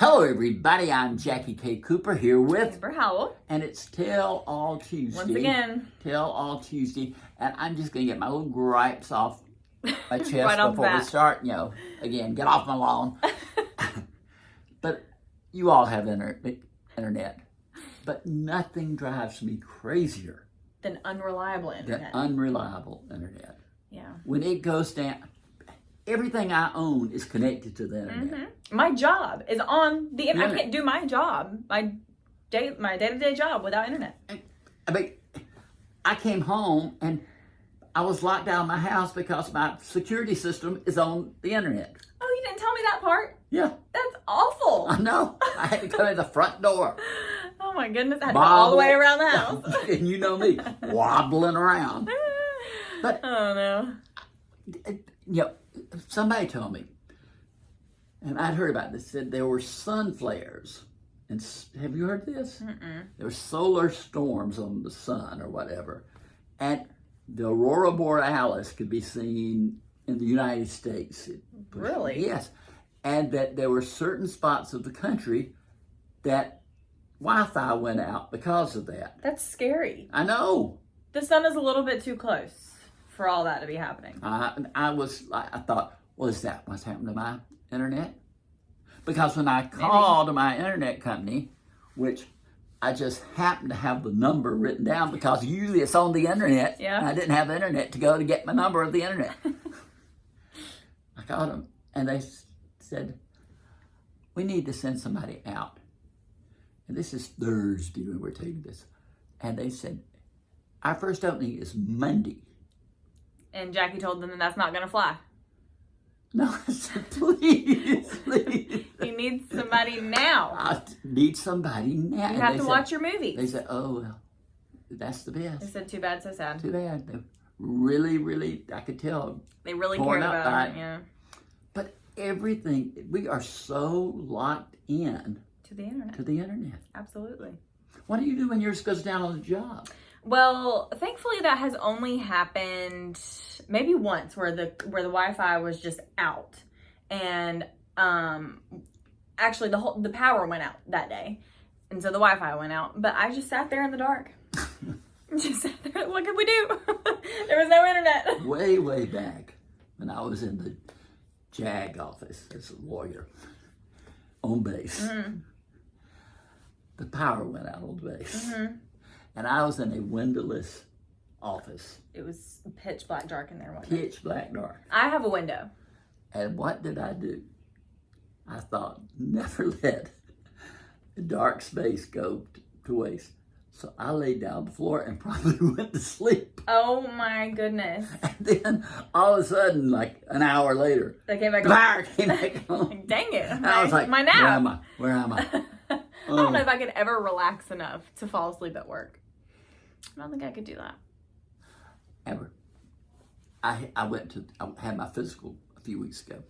Hello, everybody. I'm Jackie K. Cooper here with Amber Howell. And it's Tell All Tuesday. Once again. Tell All Tuesday. And I'm just going to get my little gripes off my chest Right before we start. Again, get off my lawn. But you all have internet. But nothing drives me crazier than unreliable internet. internet. Yeah. When it goes down, everything I own is connected to the internet. Mm-hmm. My job is on the internet. I can't do my job, my day-to-day job without internet. I mean, I came home and I was locked out of my house because my security system is on the internet. Oh, you didn't tell me that part? Yeah. That's awful. I know. I had to come in the front door. Oh my goodness. I had to go all the way around the house. And you know me, wobbling around. But, oh no. Somebody told me, and I'd heard about this, said there were sun flares. And have you heard this? Mm-mm. There were solar storms on the sun or whatever. And the aurora borealis could be seen in the United States. Really? Yes. And that there were certain spots of the country that Wi-Fi went out because of that. That's scary. I know. The sun is a little bit too close for all that to be happening. I thought, what's happened to my internet? Because when I called my internet company, which I just happened to have the number written down because usually it's on the internet. Yeah. And I didn't have the internet to go to get my number of the internet. I called them and they said, we need to send somebody out. And this is Thursday when we're taking this. And they said, our first opening is Monday. And Jackie told them that that's not going to fly. No, I said, please. You need somebody now. I need somebody now. You have to watch your movie. They said, oh, well, that's the best. They said, too bad, so sad. Too bad. They really, I could tell. They really cared about it, yeah. But everything, we are so locked in. To the internet. To the internet. Absolutely. What do you do when yours goes down on the job? Well, thankfully that has only happened maybe once where the Wi-Fi was just out. And actually the power went out that day. And so the Wi-Fi went out, but I just sat there in the dark. Just sat there. What could we do? There was no internet. Way back when I was in the JAG office as a lawyer on base. Mm-hmm. The power went out on base. Mm-hmm. And I was in a windowless office. It was pitch black dark in there, wasn't it? Pitch black dark. I have a window. And what did I do? I thought, never let a dark space go to waste. So I laid down on the floor and probably went to sleep. Oh my goodness. And then all of a sudden, like an hour later, they came back on. Dang it. And I was like, my nap. Where am I? I don't know if I could ever relax enough to fall asleep at work. I don't think I could do that. Ever. I had my physical a few weeks ago,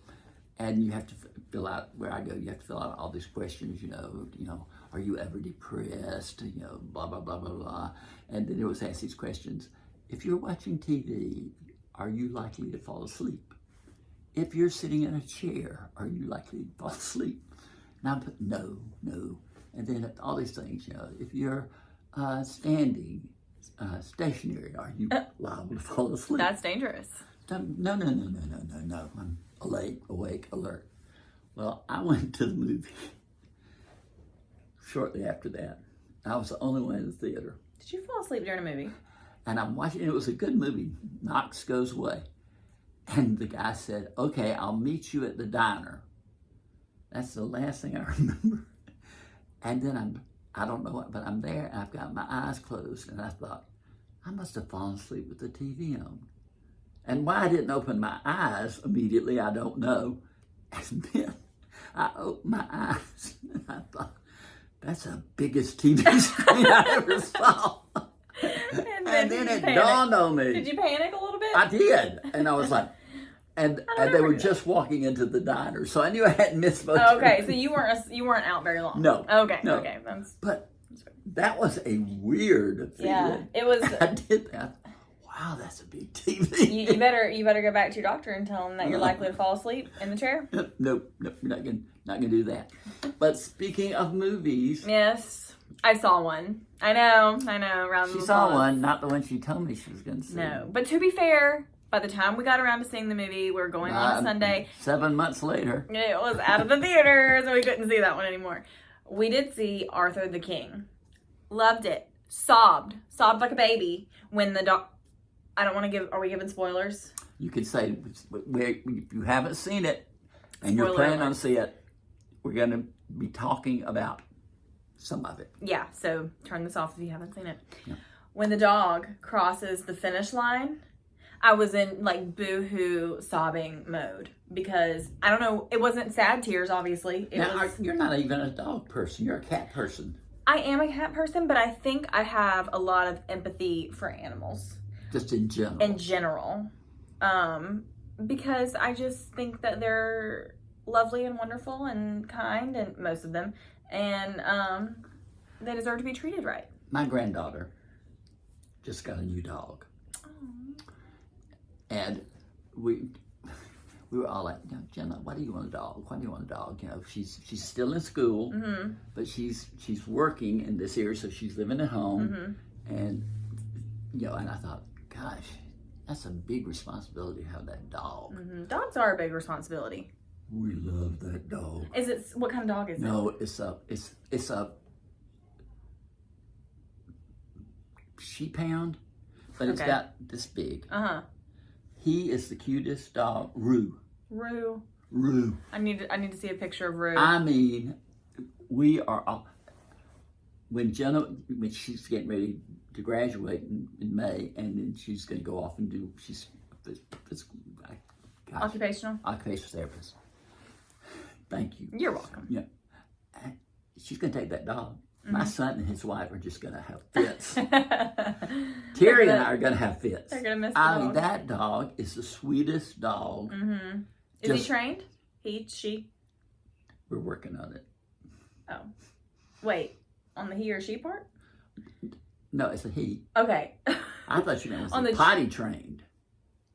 and you have to fill out, where I go, you have to fill out all these questions, are you ever depressed, blah, blah, blah, blah, blah. And then it was asked these questions. If you're watching TV, are you likely to fall asleep? If you're sitting in a chair, are you likely to fall asleep? And I put no. And then all these things, if you're standing, stationary, are you liable to fall asleep? That's dangerous. No. I'm awake, alert. Well, I went to the movie shortly after that. I was the only one in the theater. Did you fall asleep during a movie? And I'm watching, it was a good movie. Knox Goes Away. And the guy said, okay, I'll meet you at the diner. That's the last thing I remember. And then I don't know what, but I'm there and I've got my eyes closed. And I thought, I must have fallen asleep with the TV on. And why I didn't open my eyes immediately, I don't know. And then I opened my eyes and I thought, that's the biggest TV screen I ever saw. And then it dawned on me. Did you panic a little bit? I did. And I was like, and they were just walking into the diner, so I knew I hadn't missed much. Okay, so you weren't out very long. No. Okay. No. Okay. But that was a weird feeling. Yeah, it was. I did that. Wow. wow, that's a big TV. You better go back to your doctor and tell him that you're likely to fall asleep in the chair. Nope, you're not gonna do that. But speaking of movies, Yes, I saw one. I know. She saw one, not the one she told me she was gonna see. No, but to be fair, by the time we got around to seeing the movie, we were going on a Sunday. 7 months later, It was out of the theater, so we couldn't see that one anymore. We did see Arthur the King. Loved it. Sobbed like a baby when the dog. I don't want to give. Are we giving spoilers? you could say if you haven't seen it and you're Spoiler planning alert. on seeing it, we're gonna be talking about some of it. Yeah. So turn this off if you haven't seen it. Yeah. When the dog crosses the finish line, I was in like boo-hoo sobbing mode because I don't know. It wasn't sad tears, obviously. You're not even a dog person. You're a cat person. I am a cat person, but I think I have a lot of empathy for animals Just in general. in general. Because I just think that they're lovely and wonderful and kind, and most of them, and they deserve to be treated right. My granddaughter just got a new dog. And we were all like, Jenna, why do you want a dog? Why do you want a dog? You know, she's still in school, but she's working in this area, so she's living at home. And and I thought, gosh, that's a big responsibility to have that dog. Dogs are a big responsibility. We love that dog. Is it what kind of dog is it? No, it's a sheep hound, but it's Okay. about this big. He He is the cutest dog. Rue. Rue. I need to see a picture of Rue. I mean, we are all, when she's getting ready to graduate in May, and then she's going to go off and do, Occupational. occupational therapist. Thank you. You're welcome. Yeah. She's going to take that dog. My son and his wife are just going to have fits. Terry and I are going to have fits. They're gonna miss the I mean, dog. that dog is the sweetest dog. Is he Just- trained? He, she? We're working on it. Oh. Wait. On the he or she part? No, it's a he. Okay. I thought you meant On was the- potty trained.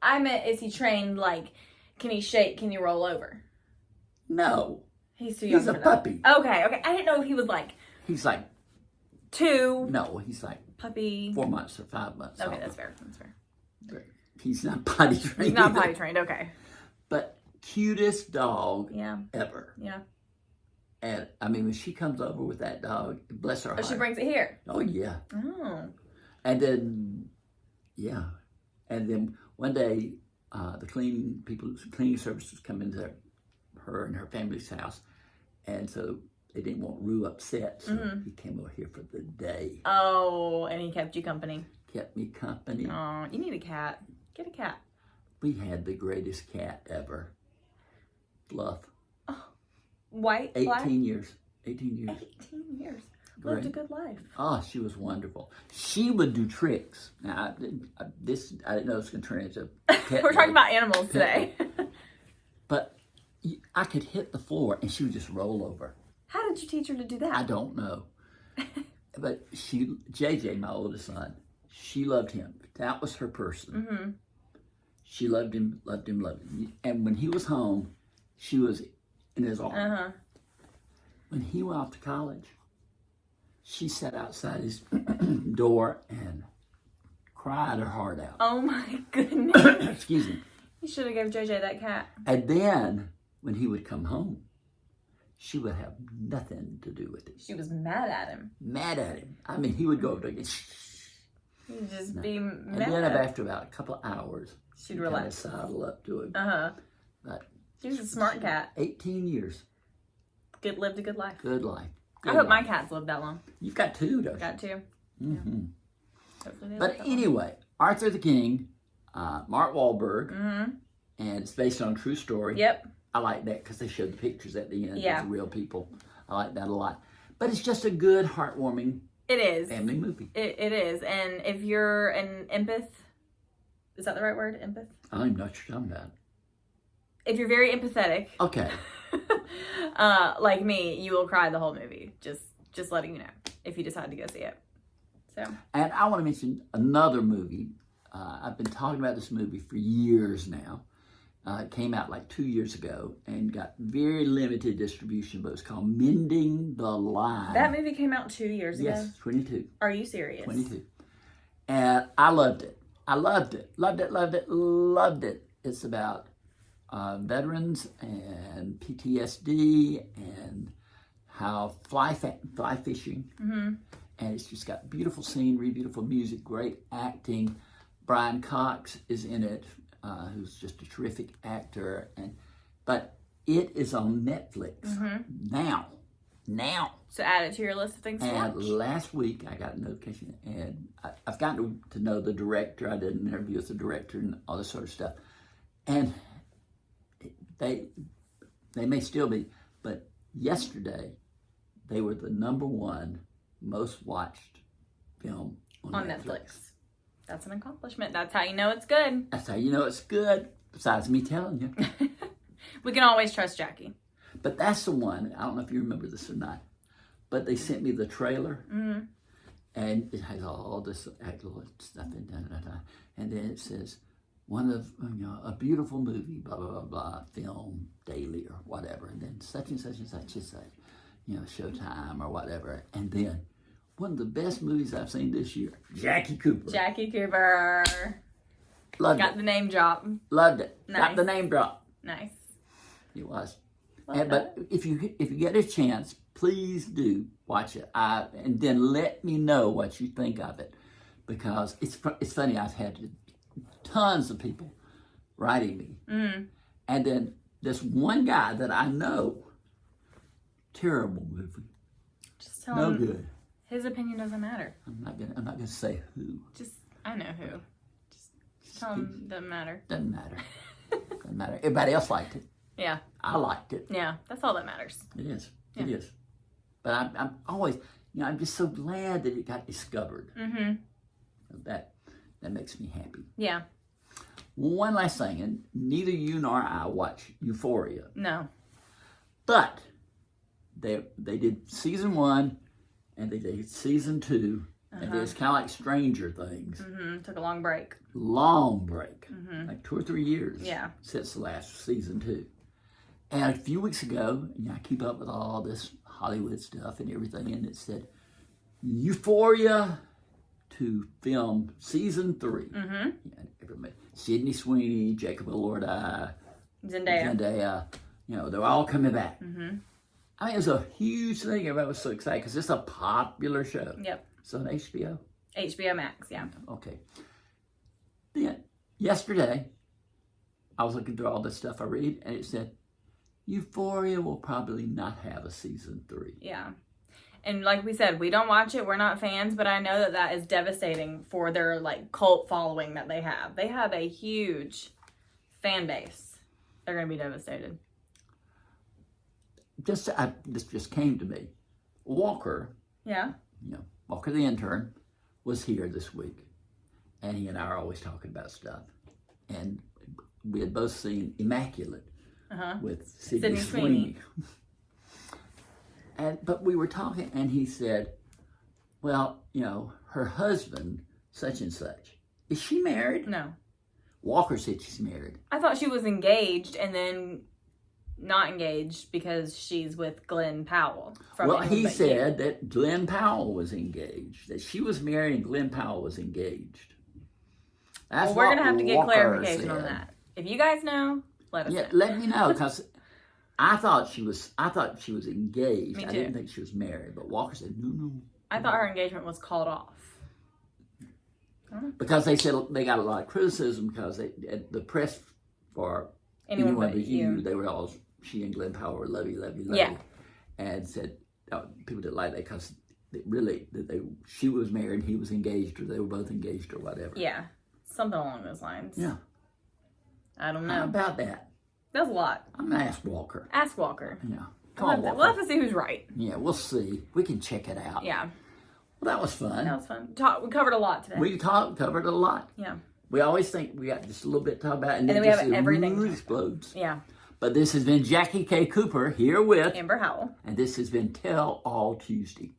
I meant, is he trained, like, can he shake, can you roll over? No, He's too young he's a for puppy. that. Okay. I didn't know if he was, like, He's like, 2, no, he's like puppy. 4 months or 5 months. Okay, old. that's fair. But he's not potty trained. He's not either. potty trained, okay. But cutest dog Yeah. ever. Yeah. And I mean, when she comes over with that dog, bless her Oh, heart. she brings it here. Oh yeah. Oh. And then, and then one day, the cleaning services come into her and her family's house, and so they didn't want Rue upset, so he came over here for the day. Oh, and he kept you company. Kept me company. Oh, you need a cat. Get a cat. We had the greatest cat ever. Fluff. White, 18 black? years. 18 years. 18 years. Lived a good life. Oh, she was wonderful. She would do tricks. Now, I didn't know it was going to turn into pet We're talking day. about animals today. But I could hit the floor and she would just roll over. How did you teach her to do that? I don't know. But JJ, my oldest son, she loved him. That was her person. She loved him. And when he was home, she was in his arms. When he went off to college, she sat outside his door and cried her heart out. Oh my goodness. Excuse me. You should have given JJ that cat. And then, when he would come home, she would have nothing to do with it. She was mad at him. Mad at him. I mean, he would go over there and You'd just be mad and then at him. after about a couple of hours, She'd kind relax. of sidle up to him. But She was a smart cat. 18 years, Lived a good life. good life. I hope my cats lived that long. You've got 2, don't you? Got 2. Mm-hmm. Hopefully they But lived that long. anyway, Arthur the King, Mark Wahlberg, and it's based on a true story. Yep. I like that because they showed the pictures at the end Yeah. of the real people. I like that a lot. But it's just a good, heartwarming It is. family movie. It is. And if you're an empath, is that the right word? Empath? I don't even know what you're talking about. If you're very empathetic, Okay. like me, you will cry the whole movie. Just letting you know if you decide to go see it. So And I want to mention another movie I've been talking about this movie for years now. It came out like 2 years ago and got very limited distribution, but it's called Mending the Line. That movie came out 2 years ago? Yes, 22. Are you serious? 22. And I loved it. I loved it. Loved it, loved it, loved it. It's about veterans and PTSD and how fly fishing. Mm-hmm. And it's just got beautiful scenery, beautiful music, great acting. Brian Cox is in it, who's just a terrific actor. But it is on Netflix now. So add it to your list of things to And watch. last week I got a notification, and I've gotten to know the director. I did an interview with the director and all this sort of stuff. And they may still be, but yesterday they were the #1 most watched film on Netflix. That's an accomplishment. That's how you know it's good. That's how you know it's good, besides me telling you. We can always trust Jackie. But that's the one, I don't know if you remember this or not, but they sent me the trailer, and it has all this actual stuff in it, and then it says, a beautiful movie, blah, blah, blah, blah, film daily or whatever, and then such and such and such and such, Showtime or whatever, and then one of the best movies I've seen this year, Jackie Cooper. Jackie Cooper. Loved Got it. the name drop. Loved it. Nice. Got the name drop. Nice. It was. Love But if you get a chance, please do watch it. And then let me know what you think of it, because it's funny. I've had tons of people writing me, and then this one guy that I know, terrible movie, Just tell no him good. his opinion doesn't matter. I'm not gonna say who. I know who. Just tell him it doesn't matter. Doesn't matter. Doesn't matter. Everybody else liked it. Yeah. I liked it. Yeah. That's all that matters. It is. Yeah. It is. But I'm always, I'm just so glad that it got discovered. Mm-hmm. That makes me happy. Yeah. One last thing, and neither you nor I watch Euphoria, No. but they did season 1 and they did season 2, and it's kind of like Stranger Things. Mm-hmm. Took a long break. Long break, Mm-hmm. like 2 or 3 years Yeah. since the last season 2. And a few weeks ago, I keep up with all this Hollywood stuff and everything, and it said Euphoria to film season 3. Mm-hmm. Everybody, Sydney Sweeney, Jacob Elordi, Zendaya. they're all coming back. Mm-hmm. I mean, it was a huge thing. Everybody was so excited because it's a popular show. Yep. It's on HBO. HBO Max, yeah. Okay. Then, yesterday, I was looking through all this stuff I read, and it said, Euphoria will probably not have a season 3. Yeah. And like we said, we don't watch it. We're not fans, but I know that is devastating for their cult following that they have. They have a huge fan base. They're going to be devastated. This just came to me. Walker, Yeah. Walker the intern, was here this week, and he and I are always talking about stuff. And we had both seen Immaculate with Sydney Sweeney. But we were talking, and he said, well, her husband, such and such, is she married? No. Walker said she's married. I thought she was engaged and then not engaged because she's with Glenn Powell. Well, he said that Glenn Powell was engaged, that she was married and Glenn Powell was engaged. That's we're going to have to get Walker clarification said. on that. If you guys know, let us know. Let me know, because I thought she was engaged. Me I too. didn't think she was married, but Walker said no. I thought her engagement was called off. Because they said they got a lot of criticism because the press for Anyone Anyone but But you. You, they were all, she and Glenn Powell were lovey. Yeah. And said people didn't like that because she was married, he was engaged, or they were both engaged, or whatever. Yeah. Something along those lines. Yeah. I don't How know. about that? That was a lot. I'm gonna ask Walker. Ask Walker. Yeah. Come on, Walker. We'll have to see who's right. Yeah, we'll see. We can check it out. Yeah. Well, that was fun. That was fun. We covered a lot today. We covered a lot. Yeah. We always think we got just a little bit to talk about, and then then we just have everything to talk explodes. Yeah. But this has been Jackie K. Cooper here with Amber Howell. and this has been Tell All Tuesday.